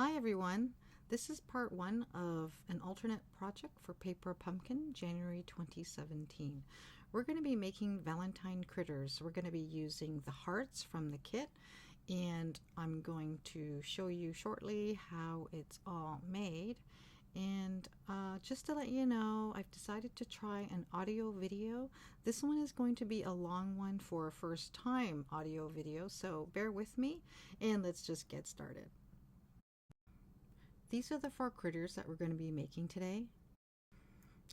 Hi everyone, this is part one of an alternate project for Paper Pumpkin, January 2017. We're going to be making Valentine critters. We're going to be using the hearts from the kit, and I'm going to show you shortly how it's all made. And just to let you know, I've decided to try an audio video. This one is going to be a long one for a first time audio video, so bear with me and let's just get started. These are the 4 critters that we're going to be making today.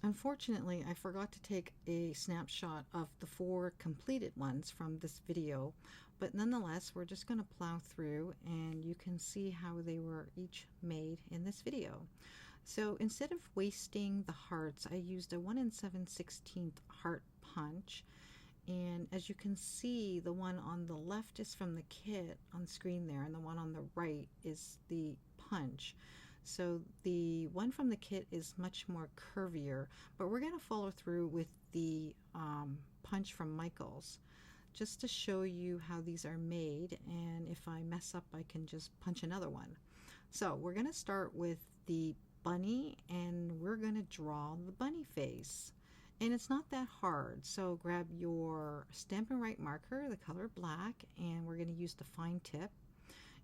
Unfortunately, I forgot to take a snapshot of the 4 completed ones from this video, but nonetheless, we're just going to plow through and you can see how they were each made in this video. So instead of wasting the hearts, I used a 1 7/16 heart punch. And as you can see, the one on the left is from the kit on screen there, and the one on the right is the punch. So the one from the kit is much more curvier, but we're going to follow through with the punch from Michael's just to show you how these are made, and if I mess up I can just punch another one. So we're going to start with the bunny, and we're going to draw the bunny face. And it's not that hard, so grab your Stampin' Up marker, the color black, and we're going to use the fine tip,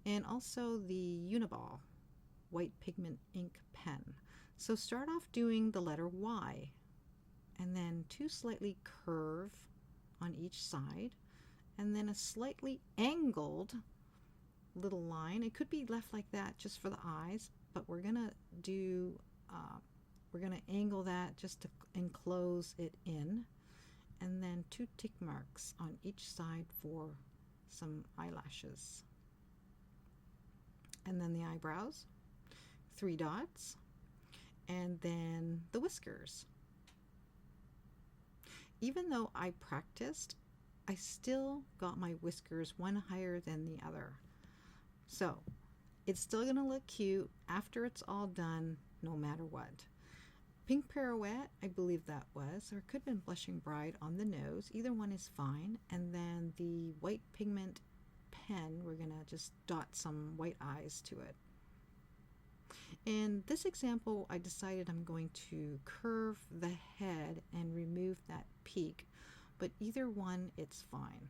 and also the Uniball white pigment ink pen. So start off doing the letter Y, and then 2 slightly curve on each side, and then a slightly angled little line. It could be left like that just for the eyes, but we're gonna do we're gonna angle that just to enclose it in, and then 2 tick marks on each side for some eyelashes, and then the eyebrows, 3 dots, and then the whiskers. Even though I practiced, I still got my whiskers one higher than the other. So it's still gonna look cute after it's all done, no matter what. Pink pirouette, I believe that was, or it could have been blushing bride on the nose. Either one is fine. And then the white pigment pen, we're gonna just dot some white eyes to it. In this example, I decided I'm going to curve the head and remove that peak, but either one, it's fine.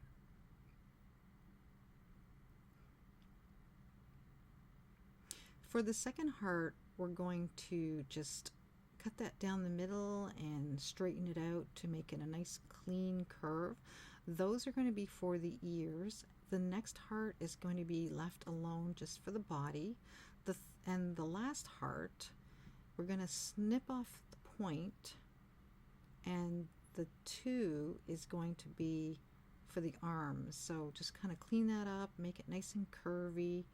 For the second heart, we're going to just cut that down the middle and straighten it out to make it a nice clean curve. Those are going to be for the ears. The next heart is going to be left alone just for the body. And the last heart, we're going to snip off the point, and the 2 is going to be for the arms. So just kind of clean that up, make it nice and curvy,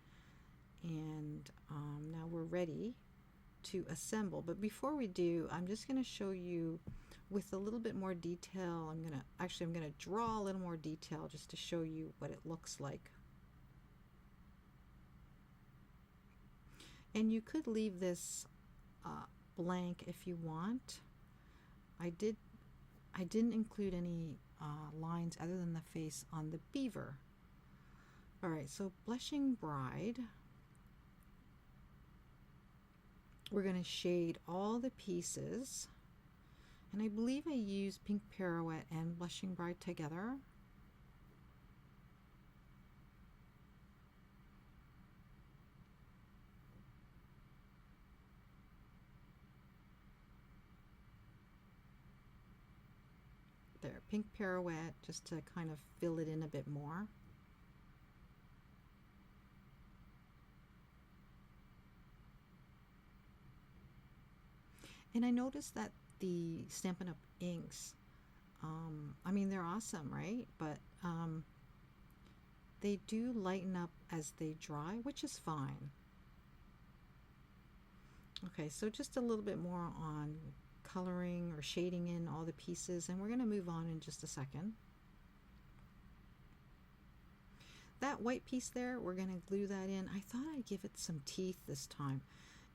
and now we're ready to assemble. But before we do, I'm just going to show you with a little bit more detail. I'm going to draw a little more detail just to show you what it looks like. And you could leave this blank if you want. I didn't include any lines other than the face on the beaver. Alright, so blushing bride. We're going to shade all the pieces. And I believe I used pink pirouette and blushing bride together. There, pink pirouette just to kind of fill it in a bit more. And I noticed that the Stampin' Up inks, I mean, they're awesome, right? But they do lighten up as they dry, which is fine. Okay, so just a little bit more on coloring or shading in all the pieces, and we're going to move on in just a second. That white piece there, we're going to glue that in. I thought I'd give it some teeth this time,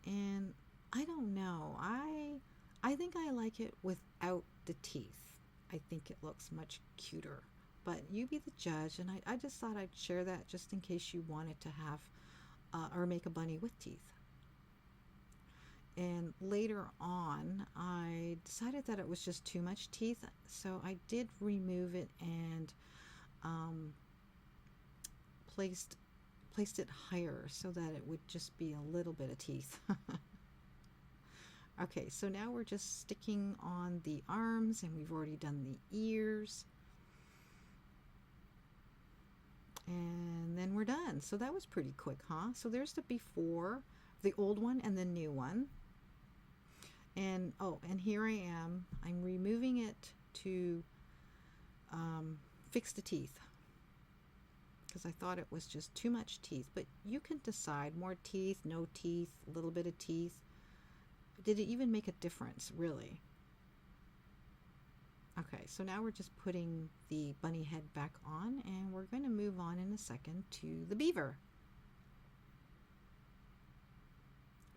and I don't know, I think I like it without the teeth. I think it looks much cuter, but you be the judge. And I just thought I'd share that just in case you wanted to have or make a bunny with teeth. And later on, I decided that it was just too much teeth, so I did remove it and placed it higher so that it would just be a little bit of teeth. Okay, so now we're just sticking on the arms, and we've already done the ears. And then we're done. So that was pretty quick, huh? So there's the before, the old one and the new one. And oh, and here I am. I'm removing it to fix the teeth, because I thought it was just too much teeth. But you can decide, more teeth, no teeth, a little bit of teeth. Did it even make a difference, really? Okay, so now we're just putting the bunny head back on, and we're going to move on in a second to the beaver.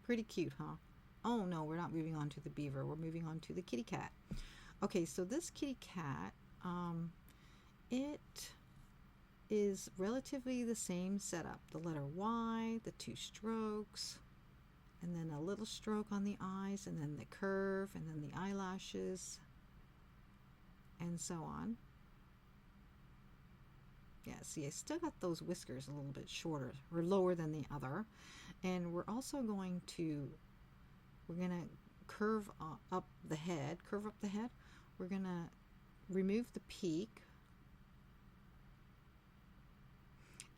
Pretty cute, huh? Oh no, we're not moving on to the beaver. We're moving on to the kitty cat. Okay, so this kitty cat, it is relatively the same setup. The letter Y, the 2 strokes, and then a little stroke on the eyes, and then the curve, and then the eyelashes, and so on. Yeah, see, I still got those whiskers a little bit shorter or lower than the other. And we're also going to, we're going to curve up the head. We're going to remove the peak.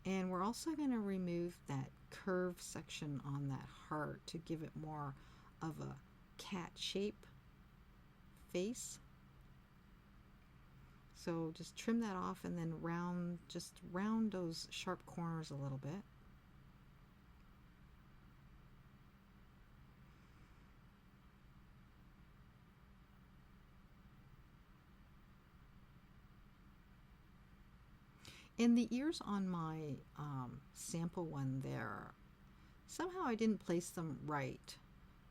And we're also going to remove that curve section on that heart to give it more of a cat shape face. So just trim that off, and then just round those sharp corners a little bit. And the ears on my sample one there, somehow I didn't place them right.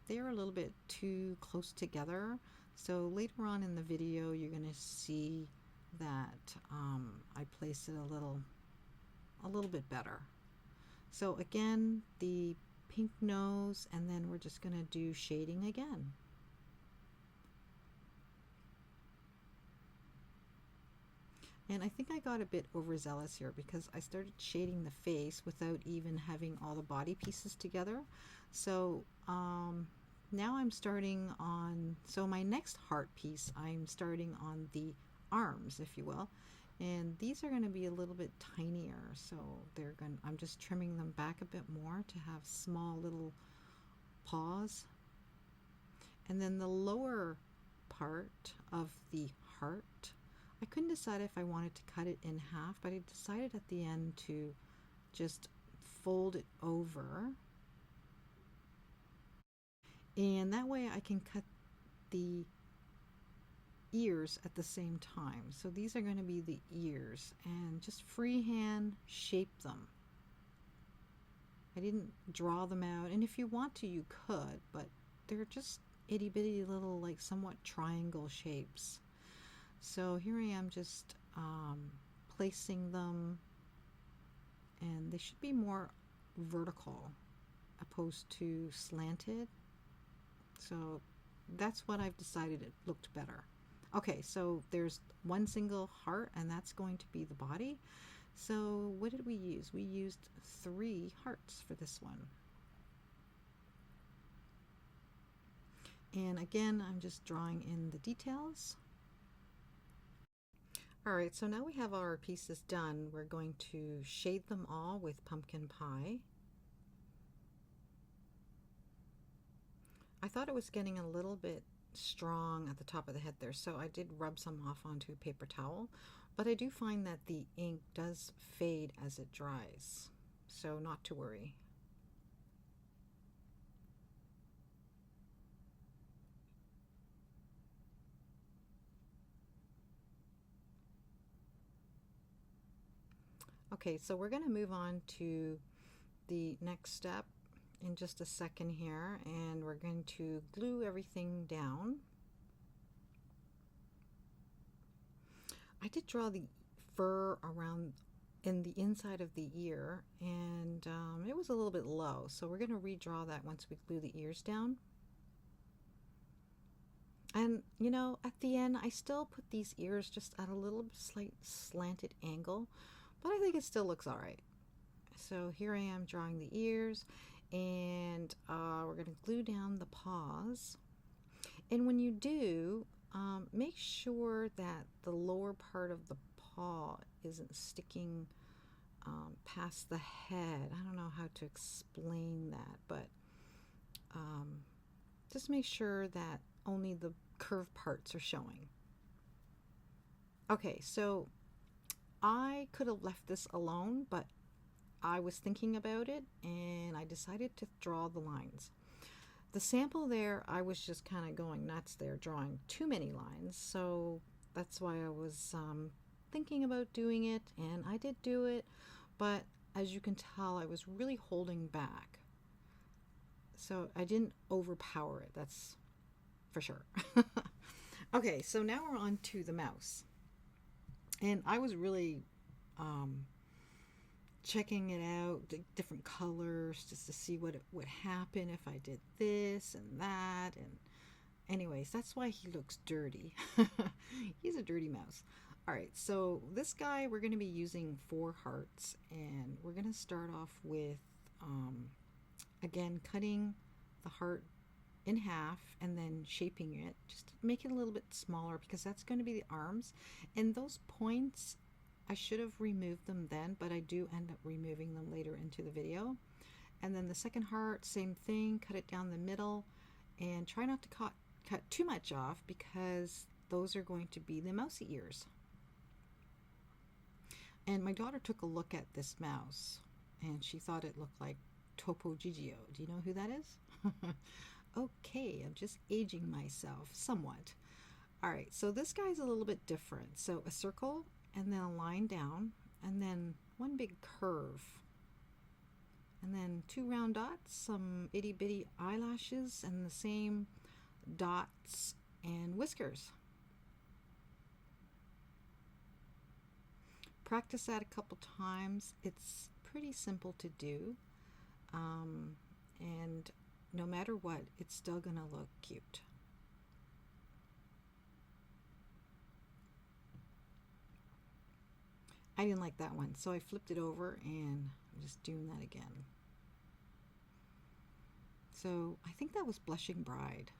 They're a little bit too close together. So later on in the video, you're going to see that I placed it a little bit better. So again, the pink nose, and then we're just going to do shading again. And I think I got a bit overzealous here, because I started shading the face without even having all the body pieces together. So now I'm starting on, so my next heart piece, I'm starting on the arms, if you will. And these are going to be a little bit tinier, so I'm just trimming them back a bit more to have small little paws. And then the lower part of the heart, I couldn't decide if I wanted to cut it in half, but I decided at the end to just fold it over. And that way I can cut the ears at the same time. So these are going to be the ears, and just freehand shape them. I didn't draw them out, and if you want to, you could, but they're just itty bitty little, like, somewhat triangle shapes. So here I am just placing them, and they should be more vertical opposed to slanted. So that's what I've decided it looked better. Okay, so there's one single heart, and that's going to be the body. So what did we use? We used 3 hearts for this one. And again, I'm just drawing in the details. Alright, so now we have our pieces done. We're going to shade them all with pumpkin pie. I thought it was getting a little bit strong at the top of the head there, so I did rub some off onto a paper towel, but I do find that the ink does fade as it dries, so not to worry. Okay, so we're going to move on to the next step in just a second here, and we're going to glue everything down. I did draw the fur around in the inside of the ear, and it was a little bit low, so we're going to redraw that once we glue the ears down. And you know, at the end I still put these ears just at a little slight slanted angle, but I think it still looks all right. So here I am drawing the ears, and we're going to glue down the paws. And when you do, make sure that the lower part of the paw isn't sticking past the head. I don't know how to explain that, but just make sure that only the curved parts are showing. Okay, so I could have left this alone, but I was thinking about it and I decided to draw the lines. The sample there, I was just kind of going nuts there, drawing too many lines, so that's why I was thinking about doing it, and I did do it, but as you can tell, I was really holding back. So I didn't overpower it, that's for sure. Okay, so now we're on to the mouse. And I was really checking it out, the different colors, just to see what would happen if I did this and that. And anyways, that's why he looks dirty. He's a dirty mouse. All right, so this guy, we're going to be using 4 hearts, and we're going to start off with, again, cutting the heart in half and then shaping it, just to make it a little bit smaller, because that's going to be the arms. And those points, I should have removed them then, but I do end up removing them later into the video. And then the second heart, same thing, cut it down the middle, and try not to cut too much off, because those are going to be the mousy ears. And my daughter took a look at this mouse and she thought it looked like Topo Gigio. Do you know who that is? Okay, I'm just aging myself somewhat. All right, so this guy's a little bit different. So a circle, and then a line down, and then one big curve, and then 2 round dots, some itty bitty eyelashes, and the same dots and whiskers. Practice that a couple times. It's pretty simple to do, and no matter what, it's still gonna look cute. I didn't like that one, so I flipped it over and I'm just doing that again. So I think that was Blushing Bride.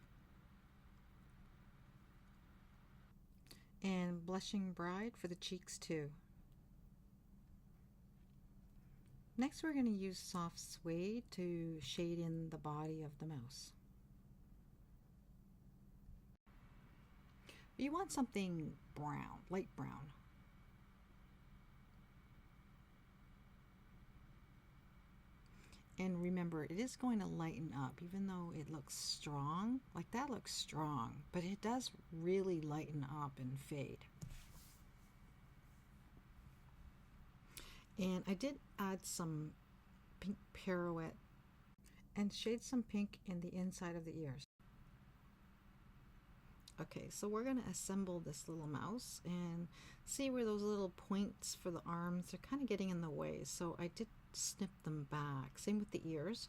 And Blushing Bride for the cheeks too. Next, we're going to use soft suede to shade in the body of the mouse. You want something brown, light brown. And remember, it is going to lighten up, even though it looks strong. Like that looks strong, but it does really lighten up and fade. And I did add some pink pirouette and shade some pink in the inside of the ears. Okay, so we're going to assemble this little mouse and see where those little points for the arms are kind of getting in the way. So I did snip them back. Same with the ears.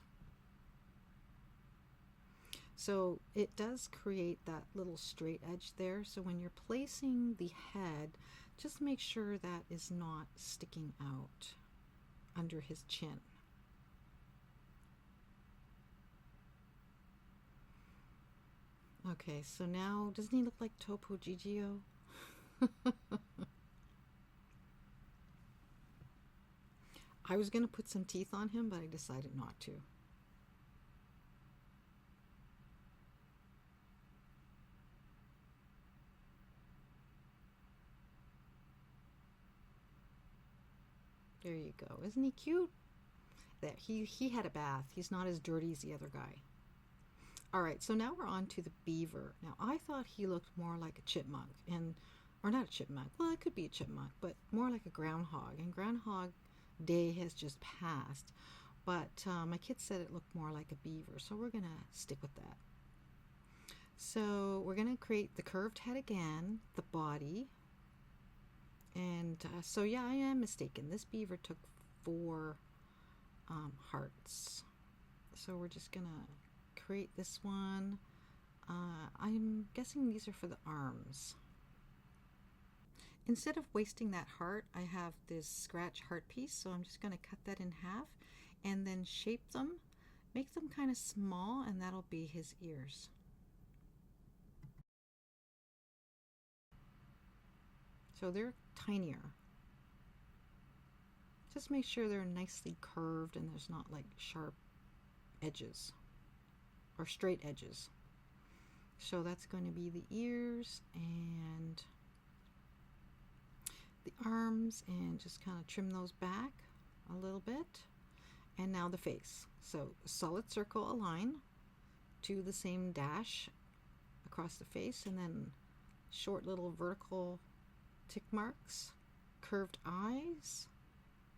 So it does create that little straight edge there. So when you're placing the head, just make sure that is not sticking out under his chin. Okay, so now, doesn't he look like Topo Gigio? I was going to put some teeth on him, but I decided not to. There you go. Isn't he cute? There, he had a bath. He's not as dirty as the other guy. All right, so now we're on to the beaver. Now, I thought he looked more like a chipmunk, or not a chipmunk. Well, it could be a chipmunk, but more like a groundhog. And Groundhog Day has just passed. But my kids said it looked more like a beaver, so we're going to stick with that. So we're going to create the curved head again, the body, And so yeah, I am mistaken. This beaver took 4 hearts. So we're just gonna create this one. I'm guessing these are for the arms. Instead of wasting that heart, I have this scratch heart piece, so I'm just going to cut that in half and then shape them, make them kind of small, and that'll be his ears. So they're tinier. Just make sure they're nicely curved and there's not like sharp edges or straight edges. So that's going to be the ears and the arms, and just kind of trim those back a little bit. And now the face. So solid circle align to the same dash across the face, and then short little vertical tick marks, curved eyes,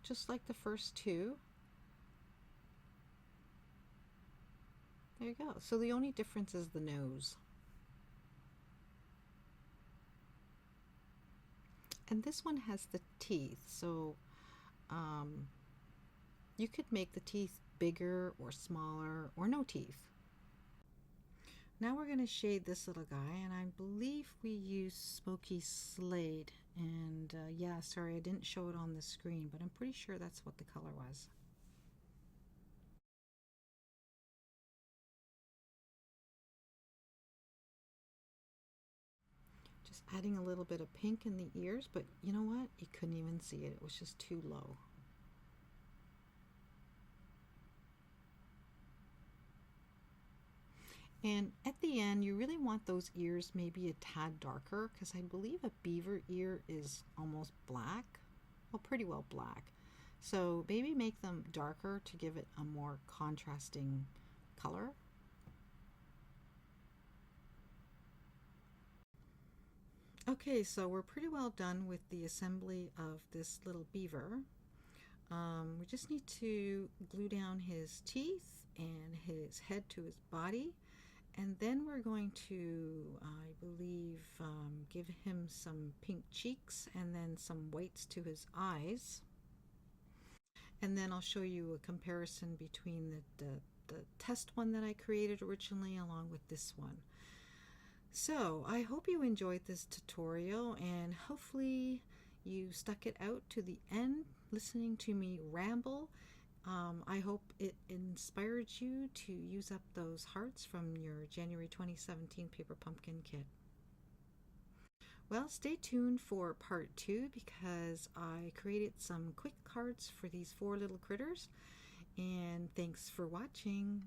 just like the first 2. There you go. So the only difference is the nose. And this one has the teeth, so you could make the teeth bigger or smaller or no teeth. Now we're going to shade this little guy, and I believe we use Smoky Slate. And yeah, sorry I didn't show it on the screen, but I'm pretty sure that's what the color was. Just adding a little bit of pink in the ears, but you know what? You couldn't even see it. It was just too low. And at the end, you really want those ears maybe a tad darker, because I believe a beaver ear is almost black. Well, pretty well black. So maybe make them darker to give it a more contrasting color. Okay, so we're pretty well done with the assembly of this little beaver. We just need to glue down his teeth and his head to his body, and then we're going to, I believe, give him some pink cheeks and then some whites to his eyes. And then I'll show you a comparison between the test one that I created originally along with this one. So I hope you enjoyed this tutorial, and hopefully you stuck it out to the end listening to me ramble. I hope it inspired you to use up those hearts from your January 2017 Paper Pumpkin kit. Well, stay tuned for part 2, because I created some quick cards for these 4 little critters. And thanks for watching.